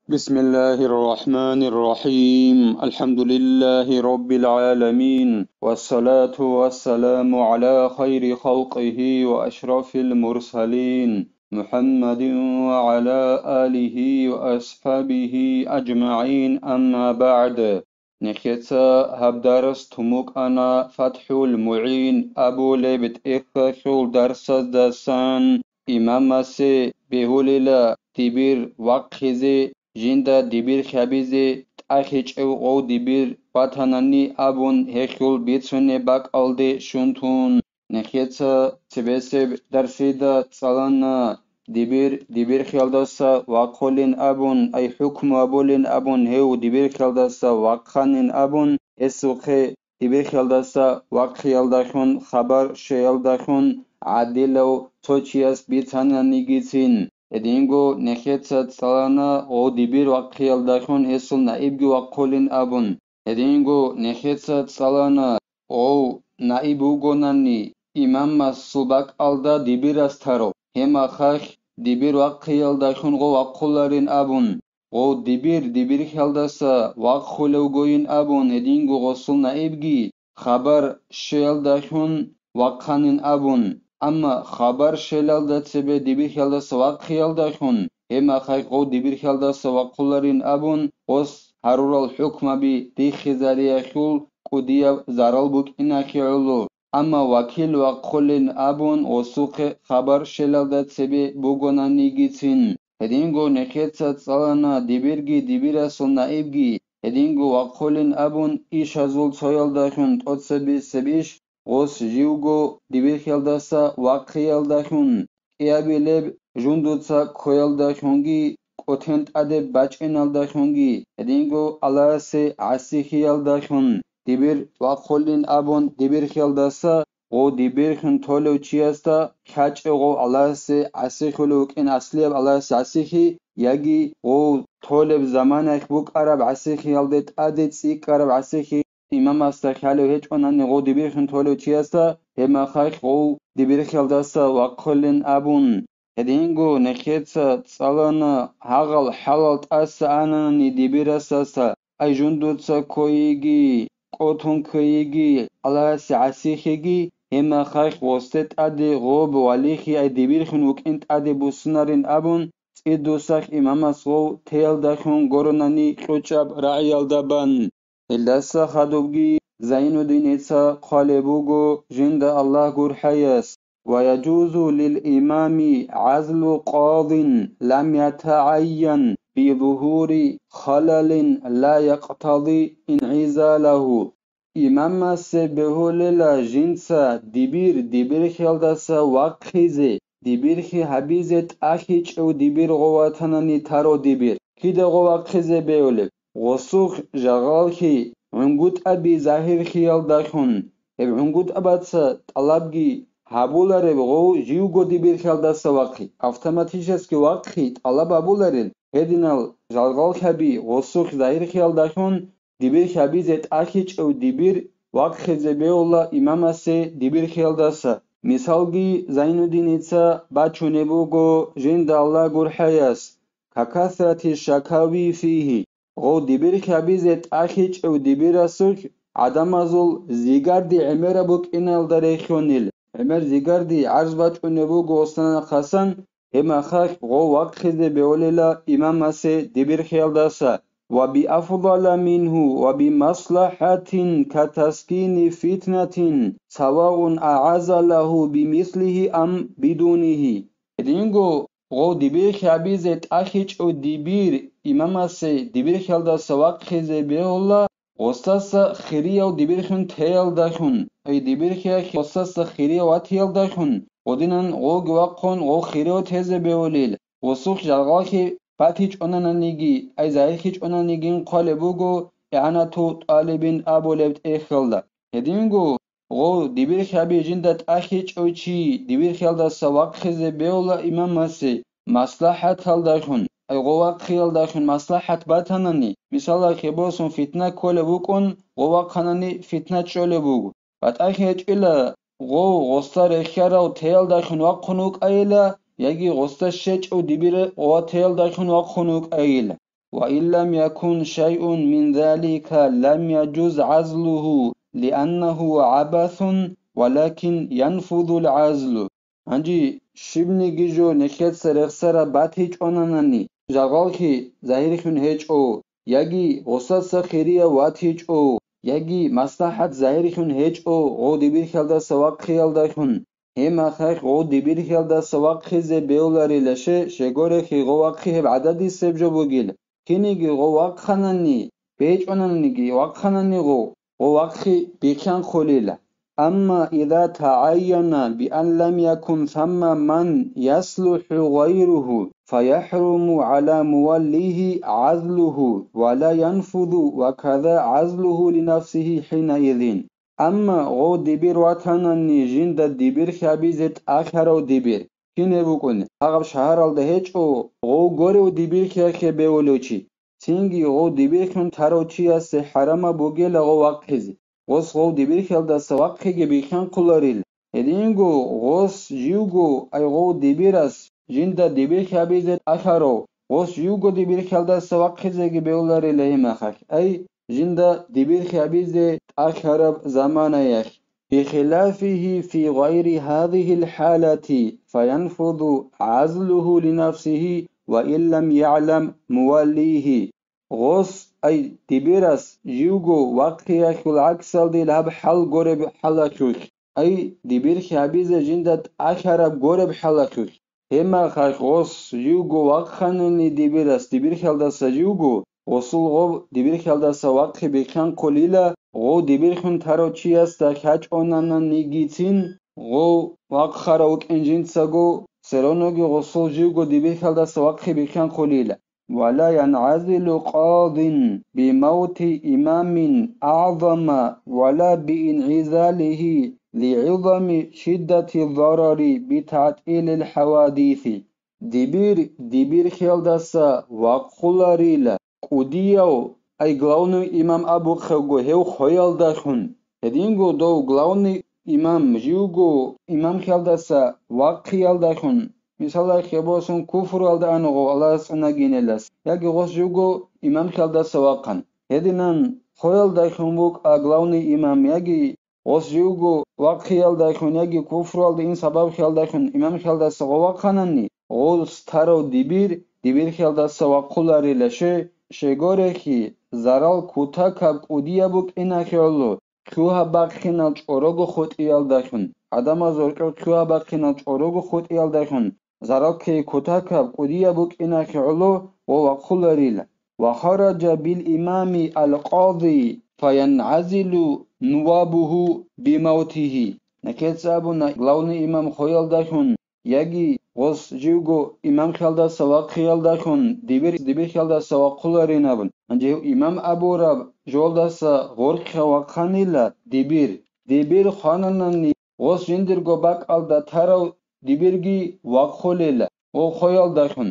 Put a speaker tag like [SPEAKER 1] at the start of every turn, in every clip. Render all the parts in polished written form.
[SPEAKER 1] بسم الله الرحمن الرحيم الحمد لله رب العالمين والصلاة والسلام على خير خلقه وأشرف المرسلين محمد وعلى آله وأصحابه أجمعين أما بعد نخيتا هبدرس تموك أنا فتح المعين أبو لبت إخشول درس دسان إمام سي بهوليلا تبير وقخزي جیندا دیبیر خبیزی تأخیج او دیبیر وطنانی ابون هخول بیتونه باک آلده شونتون نخیتا تبسب درسیدا سالنا دیبیر خیالداسا وقولین ابون ای حکم ابولین ابون هیو دیبیر خیالداسا وقخانین ابون اسوخه دیبیر خیالداسا وقخیالداشون خبر شیالداشون عدلو توچیاس بیتانانی گیتین ედინგო ნეხეცად სალანა ო დიბირ ვაყხიალდახონ ესულ ნაიბგი ვაყოლინ აბუნ ედინგო ნეხეცად სალანა ო ნაიბუგონანი იმამას სუბაკ ალდა დიბირასთარო ჰემა ხახ დიბირ ვაყხიალდახონ ღო ვაყოლარინ აბუნ ო დიბირ ხალდასა ვაყხოლევგოინ აბუნ ედინგო ღოსულ ნაიბგი ხაბარ შეალდახონ ვაყხანინ აბუნ اما خبر شلالده تبه دیبیر خیالده سواق خیالده خون هما خیقو دیبیر خیالده سواق خولارین ابون اوس هرورال حکم بی دی خیزاری خول قدیا زرال بوک اینا خیالو اما وکیل وق خولین ابون اوسوق خبر شلالده تبه بوگونانی گیتین هدینگو نخیتصد سالانا دیبیرگی دیبیر اصل نائبگی هدینگو وق خولین ابون ایش ازول سایالده خون تودسبی سبیش غوس جيوغو دبير خيالداسا واقخيالداشون ايابيلب جوندوتسا كويالداشونگي قوتنت ادب باچينالداشونگي ادينگو аласи عسيخيالداشون دبير واقخولين ابون دبير خيالداسا غو دبير خن تولو چياستا خاچغو аласи عسيخلوك ان اصليب аласи عسيخي ياگي غو تولب زمانك بوك عرب عسيخيالدت ادت سيك عرب عسيخي امام استخالو هیچ اونان غو دیبیر خن تولو چیاستا هما خاک غو دیبیر خیالداستا وقلن ابون هدینگو نخیتسا تسالانا هاغل حلالت اسا آنانی دیبیر اساسا ای جندوتسا کویگی قوتون کویگی علاسی عسیخیگی هما خاک غوستت ادی غوب والیخی ای دیبیر خن وک انت ادی بوسنارین ابون تیدوساخ امام اسغو تیل داخون گورنانی خوچاب رعیال دابان إلاسا خدوبجي زين دينيسا قالبوغو جند الله قر حياس ويجوز للإمام عزل قاض لم يتعين بظهور خلل لا يقتضي انعزاله إمام سبه للا جنسا دبير خيالداسا وقخيزي دبير خي حبيزت أخيج أو دبير غواتناني تارو دبير كده غواتخيزي بيولب غصوخ جغالخي عنقود أبي ظاهر خيال داخون اب عنقود أباتسا طلبجي هابولاري بغو جيوغو دبير خيال داسا واقعي автоматически واقعي طلب هابولارين هدينال جغالخي غصوخ ظاهر خيال داخون دبير خبي زيت أخيج أو دبير واقعي زبيولا إماما سي دبير خيال داسا مثالجي زين دينيتسا باتشوني بوغو جند الله قر حياس ككثرة الشكاوي فيه غو دبير خبيزت أخيج أو دبير سوك عدم أزول زيغاردي عمر بوك إنال داريخونيل عمر زيغاردي عرض باتو نبو غوستان خسن هما خاك غو وقت خزي بوليلا إمام سي دبير خيال داسا وبأفضل منه وبمصلحة كتسكين فتنة سواء أعز له بمثله أم بدونه دينغو غو دبير خبيزت أخيج أو دبير إمام سي دبير خيالدا سواق خيزي بيولا غستاسا خيريا و دبير خن تيال داخون أي دبير خيا غستاسا خيريا و تيال داخون ودينان غو گواقون غو خيريا و تيزي بيوليل غسوخ جلغاكي باتيج أنانيجي أي زايخيج أنانيجين قالبوغو إعانتو طالبين أبو لبت إخلدا هدينغو غو دبير خبي جندت أخيج أو چي دبير خيالدا سواق خيزي بيولا إمام سي مصلحة هالداخون أي غواق خيال داخل مصلحة باتناني مثلا خبوسون فتنة كل بوكون غواق خناني فتنة شول بوغو بات أخيج إلا غوستار إخيارا و تيال داخل واقونوك أيلا يجي غوستار شيج أو دبير غوا تيال داخل واقونوك أيلا وإن لم يكن شيء من ذلك لم يجوز عزله لأنه عبث ولكن ينفذ العزل. Анҷи шибни гижо нехет серехсара бад ҳеҷ онанани жағал ки заҳирихун ҳеҷ о яги ғусатса хирия вад ҳеҷ о яги маслаҳат заҳирихун ҳеҷ о ғо дибир хелда савақ хиялдахун ҳемахах ғо дибир хелда савақ хизе беулари леше шегоре ки ғо вақхи ҳеб адади себҷо бугил киниги ғо вақханани беҷ онанниги вақханани ғо вақхи бикан хулила. أما إذا تعين بأن لم يكن ثم من يصلح غيره فيحرم على موليه عزله ولا ينفذ وكذا عزله لنفسه حينئذ. أما غو دبير وطنني جند دبير خبيزت آخر دبير كيني بكون أغب شهر الدهيج أو غو غوري دبير خيخي بيولوچي سينجي غو دبير كن تاروچي اس حرم بوغي لغو وقحزي غوس غو دبير خلدا سواقخي بيخان قلاريل هدينگو غوس جيوگو اي غو دبيرس جندا دبير خبيزت اخارو غوس جيوگو دبير خلدا سواقخي بيولاريل همخك اي جندا دبير خبيزت اخارب زمانيخ بخلافه في غير هذه الحالة فينفذ عزله لنفسه وإن لم يعلم موليه. غوس أي دبيرس جيوغو وقتيك العكسل دي لهب حل غورب حلقوك أي دبير خابيز جندت أخرب غورب حلقوك هما خاك غوس جيوغو وقخانني دبيرس دبير خلدس جيوغو غوصل غو دبير خلدس وقخي بكان قليلا غو دبير خون تارو چياس دا كاچ اونانا نيگيتين غو وقخاروك انجين ساغو سرونوغي غوصل جيوغو دبير خلدس وقخي بكان قليلا. ولا ينعزل قاض بموت إمام أعظم ولا بإنعزاله لعظم شدة الضرر بتعطيل الحوادث. دبير خيالدسا وقلاريل قديو أي главный имам Абу Хевго هيو خيال داخن هدينگو دو главный имам جيوگو имам خيالدسا وقيال داخن مثلا خباسون كفر алда ануго Аллах санагинелас яги гос жуго имам халда савакан hedиnan khoyal дайхунбук а главный имам яги гос жуго вақхиял дайхун яги куфр алда ин сабаб хал дайхун имам халда саваканани гос таро дибир халда савакулари лаше шегоре ки зарал кутакаб удиябук инахиолу куха бақхинал чорого хотиял дайхун адама зоркав куха бақхинал чорого хотиял дайхун زرقي كتاكب قدية بك إناك علو ووقلريل وخرج بالإمام القاضي فينعزل نوابه بموته نكيت سابنا لون إمام خيال داكن يجي غص جيوغو إمام خيال سواق خيال داكن دبير خيال سواق قلرين أبن أنجيو إمام أبو رب جول داسا غرق وقانيلا دبير خانناني غص جندر باك ألدا تارو دبيرجي وقخلل وخيال داخن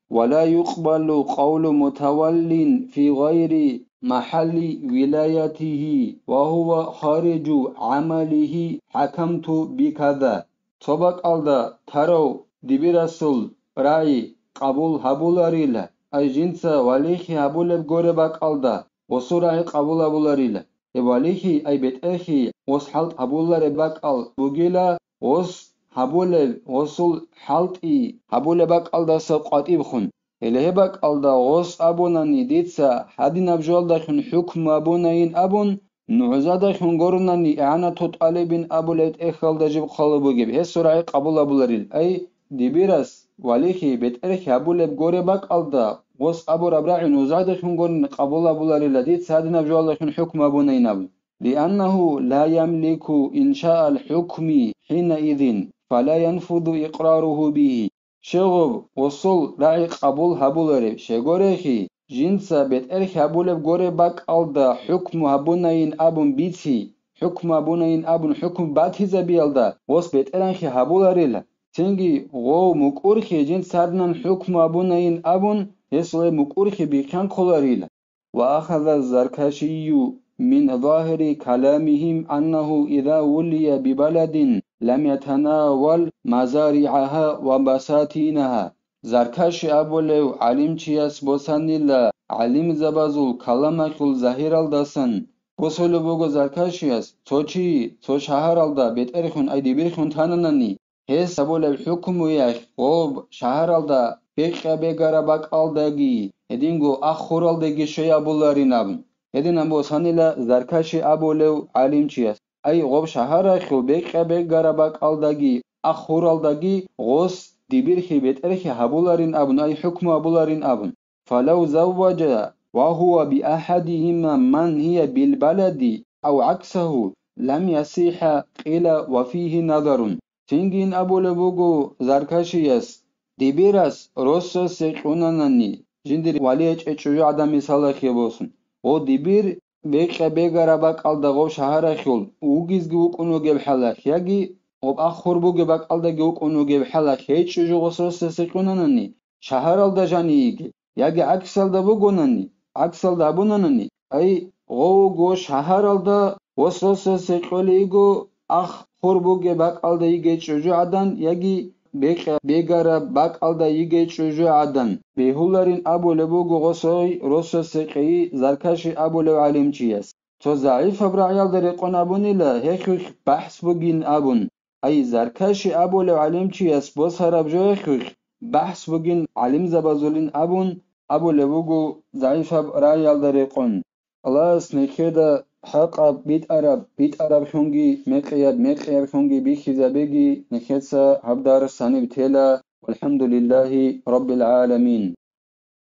[SPEAKER 1] ولا يقبل قول متول في غير محل ولايته وهو خارج عمله حكمت بكذا طبق الدا ترو دبيرسول رأي قبول هبولاريل أي جنس وليخي هبولب غوربك الدا وصورة قبول هبولاريل وليخي أي بتأخي وصحلت هبولاربك ال بوغيلا وص هبول غسل حلطي هبول باك ألدا سقط إبخن إلهي باك ألدا غس أبونا نديتسا حدين أبجول داخن حكم أبونين أبون نعزا داخن غورناني إعانة تطالبين أبوليت إخال داجب خالبو جيب هي سرعي قبول أبولاريل أي ديبيرس وليكي بيتأريك هبول بغوري باك ألدا غس أبو ربراعي نعزا داخن غورن قبول أبولاريل ديتسا حدين أبجول داخن حكم أبونين أبون لأنه لا يملك إنشاء الحكم حينئذ فلا ينفذ إقراره به شغب وصل رأي قبول هبولاري شغوريخي جنسا بيتأريك هبولب غوري باك ألدا حكم هبونين أبون بيتي حكم هبونين أبون حكم باتي زبيالدا وص بيتأريك هبولاريل تنجي غو مكورخي جنس هادنان حكم هبونين أبون يسوي مكورخي بيكان قلاريل وأخذ الزركشي من ظاهر كلامهم أنه إذا ولي ببلد لم يتناول مزارعها وبساتينها زرکشی ابولیو علیم چیاس بوسانیلا علیم زبازول کلامکول زهیرال داسن بوسولو بوگو زرکشیاس تو شهرالدا بترخون ایدی برخون تاننانی هس ابولیو حکمو یخ غوب شهرالدا بقى بقرا بقالداگی هدینگو اخورالداگی شیا بولارینابن هدینم بوسانیلا زرکشی ابولیو علیم چیاس ای غوب شهرخو بقى بقرا بقالداگی اخورالداگی غوس دبيرخي بيترخي هبولارين أبن أي حكم أبولارين أبن فلو زوج وهو بأحدهما من هي بالبلد أو عكسه لم يصح قيل وفيه نظر تنجين أبو لبوغو زركشيس دبيرس روسو سيقونانني جندر وليج اتشجو عدمي صلاحي بوسن او دبير بيقى بيقى رباك ألدغو شهر خيول وغيز جوك انو جيب حلاك يجي об ахур буге бак алда геук онуге бхала хеч жугосрос секунанани шахар алда жаниги яге аксалда бугонани аксалда абунанани ай го шахар алда осрос секолиго ах хур буге бак алда иге чужу адан яги бегара бак алда иге чужу адан бехуларин абуле буго госой росо секи заркаши абуле алим чияс تو ضعیف ابراهیل در قنابونی لا هیچ بحث بگین ابون ای زرکشی ابو لو علم چی است باز هرب جای خوش بحث بگین علم زبازولین ابون ابو لوگو ضعیف ابراهیل در قن الله اسنکده حق بیت عرب خونگی مقیاد خونگی بیخیزه بگی نخیدسا هبدار سانی بتیلا والحمد لله رب العالمين